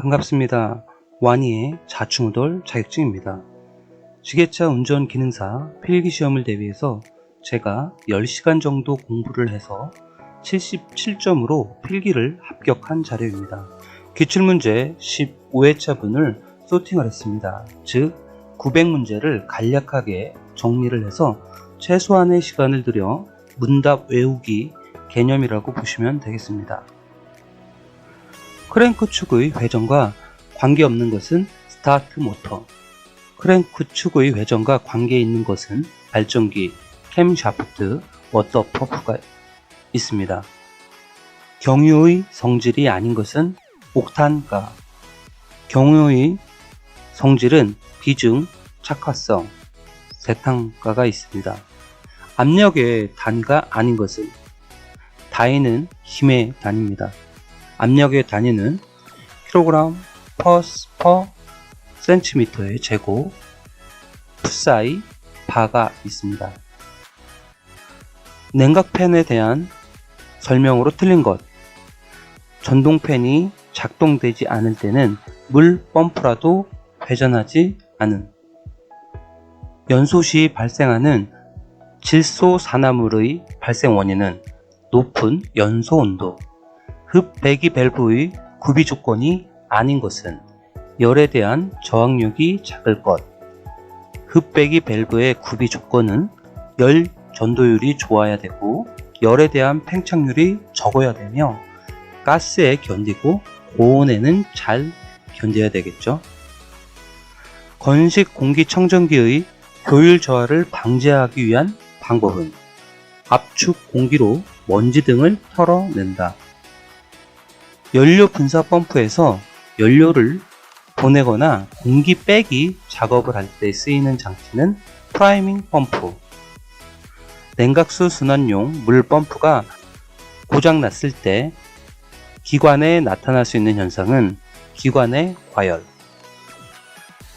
반갑습니다. 와니의 자충우돌 자격증입니다. 지게차 운전 기능사 필기시험을 대비해서 제가 10시간 정도 공부를 해서 77점으로 필기를 합격한 자료입니다. 기출문제 15회차분을 소팅을 했습니다. 즉 900문제를 간략하게 정리를 해서 최소한의 시간을 들여 문답 외우기 개념이라고 보시면 되겠습니다. 크랭크 축의 회전과 관계없는 것은 스타트 모터, 크랭크 축의 회전과 관계 있는 것은 발전기, 캠샤프트, 워터 펌프가 있습니다. 경유의 성질이 아닌 것은 옥탄가, 경유의 성질은 비중, 착화성, 세탄가가 있습니다. 압력의 단위가 아닌 것은 다이는 힘의 단위입니다. 압력의 단위는 킬로그램 퍼 센티미터의 제곱, 풋사이, 바가 있습니다. 냉각팬에 대한 설명으로 틀린 것. 전동팬이 작동되지 않을 때는 물 펌프라도 회전하지 않은. 연소 시 발생하는 질소산화물의 발생 원인은 높은 연소 온도. 흡배기 밸브의 구비 조건이 아닌 것은 열에 대한 저항력이 작을 것. 흡배기 밸브의 구비 조건은 열 전도율이 좋아야 되고 열에 대한 팽창률이 적어야 되며 가스에 견디고 고온에는 잘 견뎌야 되겠죠. 건식 공기청정기의 교율 저하를 방지하기 위한 방법은 압축 공기로 먼지 등을 털어낸다. 연료 분사 펌프에서 연료를 보내거나 공기 빼기 작업을 할 때 쓰이는 장치는 프라이밍 펌프. 냉각수 순환용 물 펌프가 고장났을 때 기관에 나타날 수 있는 현상은 기관의 과열.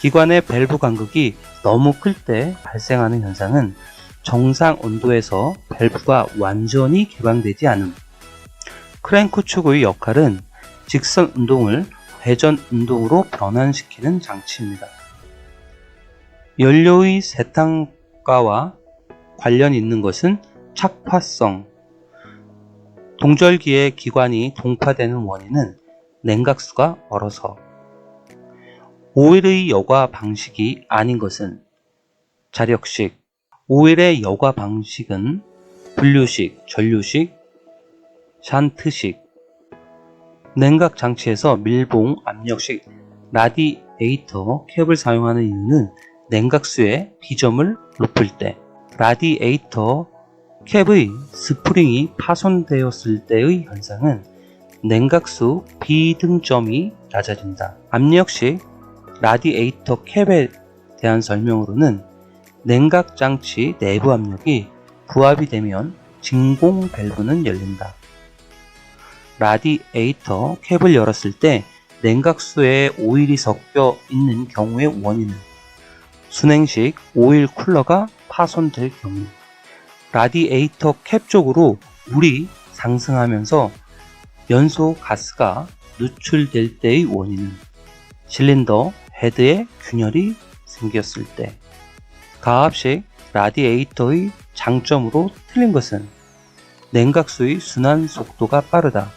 기관의 밸브 간극이 너무 클 때 발생하는 현상은 정상 온도에서 밸브가 완전히 개방되지 않음. 크랭크 축의 역할은 직선 운동을 회전 운동으로 변환시키는 장치입니다. 연료의 세탄가와 관련이 있는 것은 착화성. 동절기의 기관이 동파되는 원인은 냉각수가 얼어서. 오일의 여과 방식이 아닌 것은 자력식. 오일의 여과 방식은 분류식, 전류식, 샨트식. 냉각 장치에서 밀봉 압력식 라디에이터 캡을 사용하는 이유는 냉각수의 비점을 높일 때. 라디에이터 캡의 스프링이 파손되었을 때의 현상은 냉각수 비등점이 낮아진다. 압력식 라디에이터 캡에 대한 설명으로는 냉각 장치 내부 압력이 부합이 되면 진공 밸브는 열린다. 라디에이터 캡을 열었을 때 냉각수에 오일이 섞여 있는 경우의 원인은 순행식 오일 쿨러가 파손될 경우. 라디에이터 캡 쪽으로 물이 상승하면서 연소 가스가 누출될 때의 원인은 실린더 헤드에 균열이 생겼을 때. 가압식 라디에이터의 장점으로 틀린 것은 냉각수의 순환 속도가 빠르다.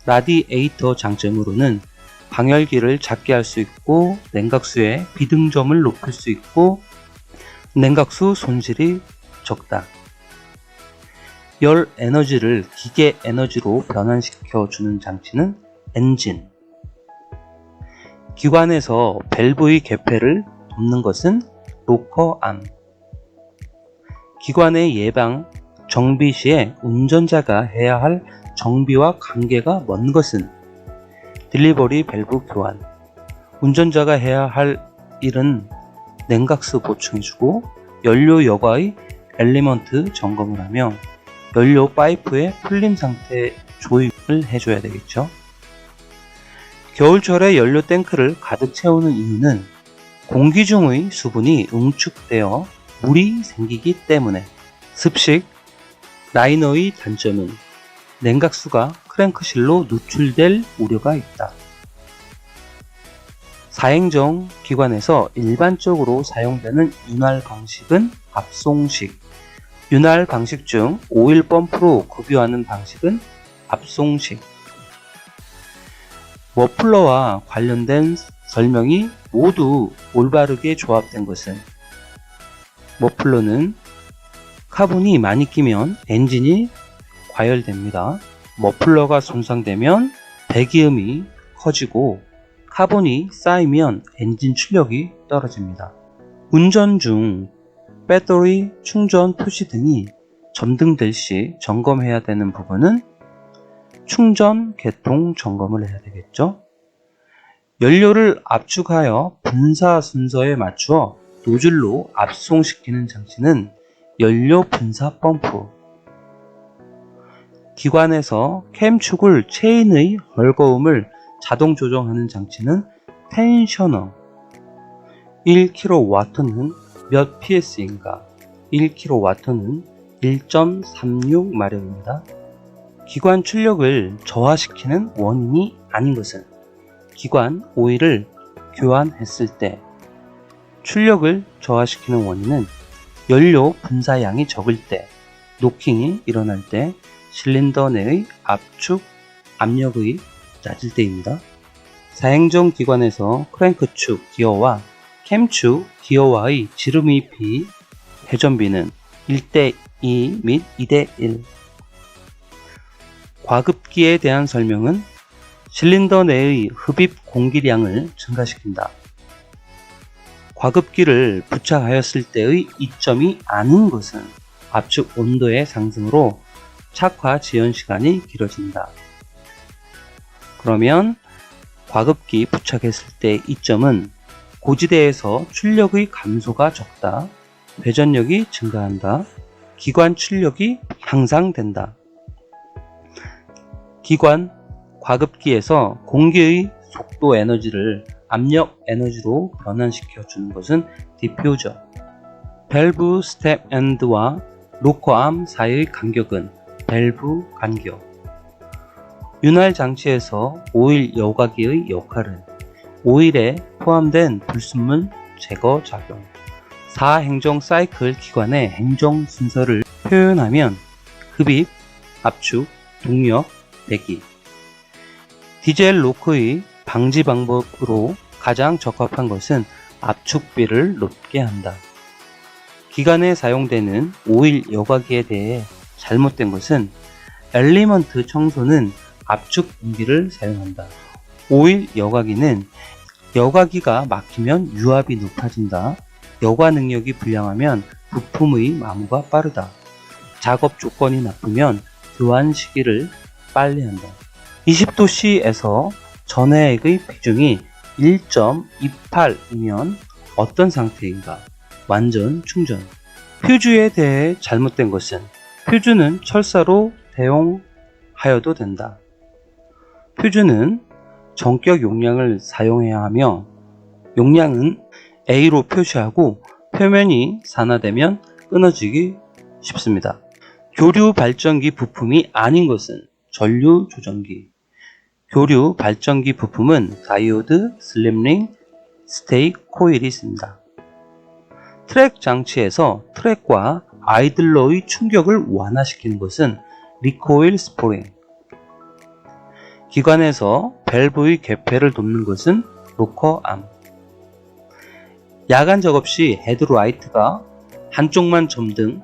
라디에이터 장점으로는 방열기를 작게 할 수 있고 냉각수의 비등점을 높일 수 있고 냉각수 손실이 적다. 열 에너지를 기계 에너지로 변환시켜 주는 장치는 엔진. 기관에서 밸브의 개폐를 돕는 것은 로커암. 기관의 예방, 정비 시에 운전자가 해야 할 정비와 관계가 먼 것은 딜리버리 밸브 교환. 운전자가 해야 할 일은 냉각수 보충해주고 연료 여과의 엘리먼트 점검을 하며 연료 파이프의 풀림 상태 조입을 해줘야 되겠죠. 겨울철에 연료 탱크를 가득 채우는 이유는 공기 중의 수분이 응축되어 물이 생기기 때문에. 습식 라이너의 단점은 냉각수가 크랭크실로 누출될 우려가 있다. 사행정 기관에서 일반적으로 사용되는 윤활 방식은 압송식, 윤활 방식 중 오일 펌프로 급유하는 방식은 압송식. 머플러와 관련된 설명이 모두 올바르게 조합된 것은, 머플러는 카본이 많이 끼면 엔진이 과열됩니다. 머플러가 손상되면 배기음이 커지고 카본이 쌓이면 엔진 출력이 떨어집니다. 운전 중 배터리 충전 표시 등이 점등될 시 점검해야 되는 부분은 충전 개통 점검을 해야 되겠죠. 연료를 압축하여 분사 순서에 맞추어 노즐로 압송시키는 장치는 연료 분사 펌프. 기관에서 캠축을 체인의 헐거움을 자동 조정하는 장치는 텐셔너. 1kW는 몇 PS인가? 1kW는 1.36마력입니다. 기관 출력을 저하시키는 원인이 아닌 것은 기관 오일을 교환했을 때, 출력을 저하시키는 원인은 연료 분사량이 적을 때, 노킹이 일어날 때, 실린더 내의 압축, 압력의 낮을 때입니다. 사행정 기관에서 크랭크축 기어와 캠축 기어와의 지름이비, 회전비는 1:2 및 2:1. 과급기에 대한 설명은 실린더 내의 흡입 공기량을 증가시킨다. 과급기를 부착하였을 때의 이점이 아닌 것은 압축 온도의 상승으로 착화 지연 시간이 길어진다. 그러면 과급기 부착했을 때의 이점은 고지대에서 출력의 감소가 적다, 회전력이 증가한다, 기관 출력이 향상된다. 기관 과급기에서 공기의 속도 에너지를 압력 에너지로 변환시켜 주는 것은 디퓨저. 밸브 스텝 엔드와 로커암 사이의 간격은 밸브 간격. 윤활 장치에서 오일 여과기의 역할은 오일에 포함된 불순물 제거 작용. 사행정 사이클 기관의 행정 순서를 표현하면 흡입, 압축, 동력, 배기. 디젤 로커의 방지 방법으로 가장 적합한 것은 압축비를 높게 한다. 기관에 사용되는 오일 여과기에 대해 잘못된 것은 엘리먼트 청소는 압축 분기를 사용한다. 오일 여과기는 여과기가 막히면 유압이 높아진다. 여과 능력이 불량하면 부품의 마모가 빠르다. 작업 조건이 나쁘면 교환 시기를 빨리 한다. 20도씨에서 전해액의 비중이 1.28이면 어떤 상태인가? 완전 충전. 퓨즈에 대해 잘못된 것은 퓨즈는 철사로 대용하여도 된다. 퓨즈는 전격 용량을 사용해야 하며 용량은 A로 표시하고 표면이 산화되면 끊어지기 쉽습니다. 교류 발전기 부품이 아닌 것은 전류 조정기. 교류 발전기 부품은 다이오드, 슬립링, 스테이, 코일이 있습니다. 트랙 장치에서 트랙과 아이들러의 충격을 완화시키는 것은 리코일 스프링. 기관에서 밸브의 개폐를 돕는 것은 로커암. 야간 작업 시 헤드라이트가 한쪽만 점등,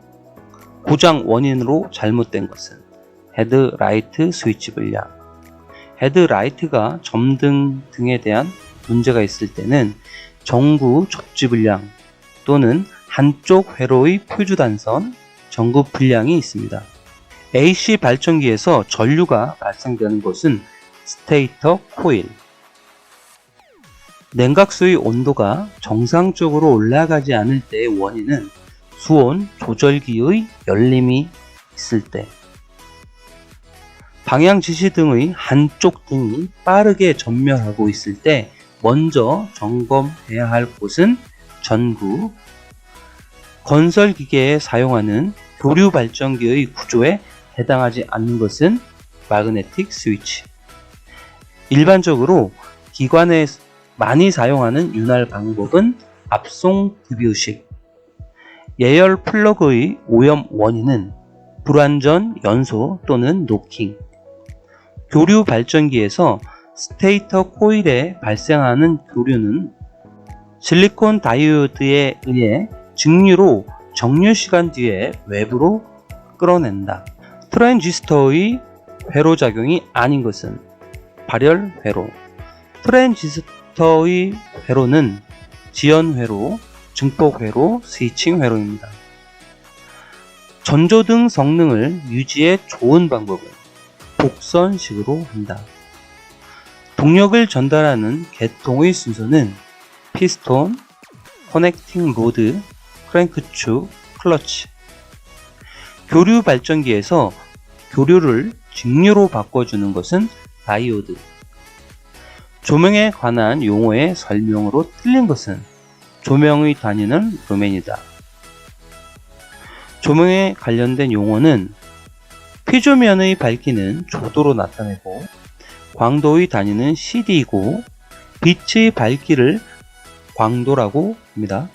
고장 원인으로 잘못된 것은 헤드라이트 스위치 불량. 헤드라이트가 점등 등에 대한 문제가 있을 때는 전구 접지 불량 또는 한쪽 회로의 퓨즈 단선, 전구 불량이 있습니다. AC 발전기에서 전류가 발생되는 것은 스테이터 코일. 냉각수의 온도가 정상적으로 올라가지 않을 때의 원인은 수온 조절기의 열림이 있을 때, 방향 지시 등의 한쪽 등이 빠르게 전멸하고 있을 때 먼저 점검해야 할 곳은 전구. 건설 기계에 사용하는 교류 발전기의 구조에 해당하지 않는 것은 마그네틱 스위치. 일반적으로 기관에 많이 사용하는 윤활 방법은 압송 급유식. 예열 플러그의 오염 원인은 불완전 연소 또는 노킹. 교류 발전기에서 스테이터 코일에 발생하는 교류는 실리콘 다이오드에 의해 직류로 정류 시간 뒤에 외부로 끌어낸다. 트랜지스터의 회로작용이 아닌 것은 발열 회로. 트랜지스터의 회로는 지연 회로, 증폭 회로, 스위칭 회로입니다. 전조등 성능을 유지해 좋은 방법은 복선식으로 한다. 동력을 전달하는 계통의 순서는 피스톤, 커넥팅 로드, 크랭크축, 클러치. 교류 발전기에서 교류를 직류로 바꿔주는 것은 다이오드. 조명에 관한 용어의 설명으로 틀린 것은 조명의 단위는 루멘이다. 조명에 관련된 용어는 피조면의 밝기는 조도로 나타내고 광도의 단위는 CD이고 빛의 밝기를 광도라고 합니다.